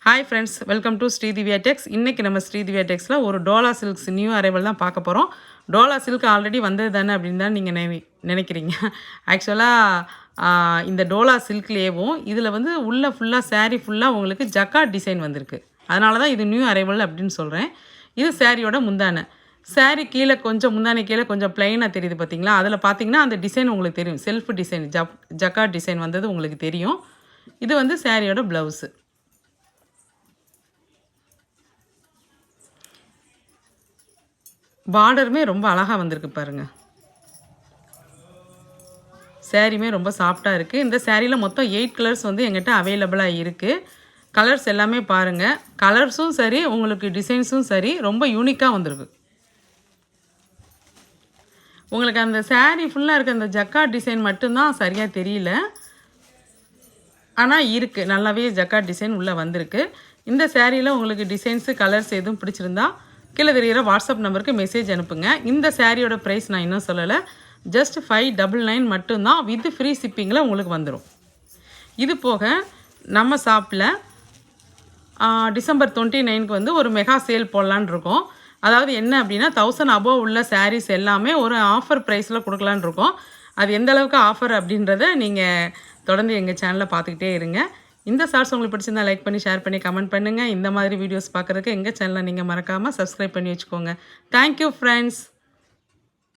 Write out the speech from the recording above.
Hi friends, welcome to Sridivya techs. இன்றைக்கி நம்ம ஸ்ரீதிவ்யா டெக்ஸில் ஒரு டோலா சில்க்ஸ் நியூ அரைவல் தான் பார்க்க போகிறோம். டோலா சில்க் ஆல்ரெடி வந்தது தானே அப்படின்னு தான் நீங்கள் நினைக்கிறீங்க. ஆக்சுவலாக இந்த டோலா சில்க்லேயேவும் இதில் வந்து உள்ளே ஃபுல்லாக சாரீ ஃபுல்லாக உங்களுக்கு ஜக்கார்ட் டிசைன் வந்திருக்கு. அதனால தான் இது நியூ அரைவல் அப்படின்னு சொல்கிறேன். இது சாரியோட முந்தானை. சாரீ கீழே கொஞ்சம் முந்தானை கீழே கொஞ்சம் ப்ளைனாக தெரியுது பார்த்தீங்களா? அதில் பார்த்தீங்கன்னா அந்த டிசைன் உங்களுக்கு தெரியும். செல்ஃப் டிசைன் ஜக்கார்ட் டிசைன் வந்தது உங்களுக்கு தெரியும். இது வந்து சாரியோட ப்ளவுஸு. பார்டருமே ரொம்ப அழகாக வந்திருக்கு பாருங்கள். சாரியுமே ரொம்ப சாஃப்டாக இருக்குது. இந்த சாரியில் மொத்தம் 8 கலர்ஸ் வந்து எங்கிட்ட அவைலபிளாக இருக்குது. கலர்ஸ் எல்லாமே பாருங்கள். கலர்ஸும் சரி, உங்களுக்கு டிசைன்ஸும் சரி, ரொம்ப யூனிக்காக வந்திருக்கு. உங்களுக்கு அந்த சாரீ ஃபுல்லாக இருக்க அந்த ஜக்கார்ட் டிசைன் மட்டும்தான் சரியாக தெரியல. ஆனால் இருக்குது, நல்லாவே ஜக்கார்ட் டிசைன் உள்ளே வந்திருக்கு. இந்த சாரியில் உங்களுக்கு டிசைன்ஸு கலர்ஸ் எதுவும் பிடிச்சிருந்தா கீழே தெரிகிற வாட்ஸ்அப் நம்பருக்கு மெசேஜ் அனுப்புங்க. இந்த சாரியோட ப்ரைஸ் நான் இன்னும் சொல்லலை. ஜஸ்ட் 599 மட்டும்தான். வித் ஃப்ரீ ஷிப்பிங்கில் உங்களுக்கு வந்துடும். இது போக நம்ம ஷாப்பில் டிசம்பர் 29க்கு வந்து ஒரு மெகா சேல் போடலான் இருக்கோம். அதாவது என்ன அப்படின்னா 1000 அபோவ் உள்ள சாரீஸ் எல்லாமே ஒரு ஆஃபர் ப்ரைஸில் கொடுக்கலான் இருக்கோம். அது எந்த அளவுக்கு ஆஃபர் அப்படின்றத நீங்கள் தொடர்ந்து எங்கள் சேனலில் பார்த்துக்கிட்டே இருங்க. இந்த ஷார்ட்ஸ் உங்களுக்கு பிடிச்சிருந்தா லைக் பண்ணி, ஷேர் பண்ணி, கமெண்ட் பண்ணுங்கள். இந்த மாதிரி வீடியோஸ் பார்க்குறதுக்கு எங்கள் சேனலை நீங்கள் மறக்காமல் சப்ஸ்கிரைப் பண்ணி வச்சுக்கோங்க. Thank you friends.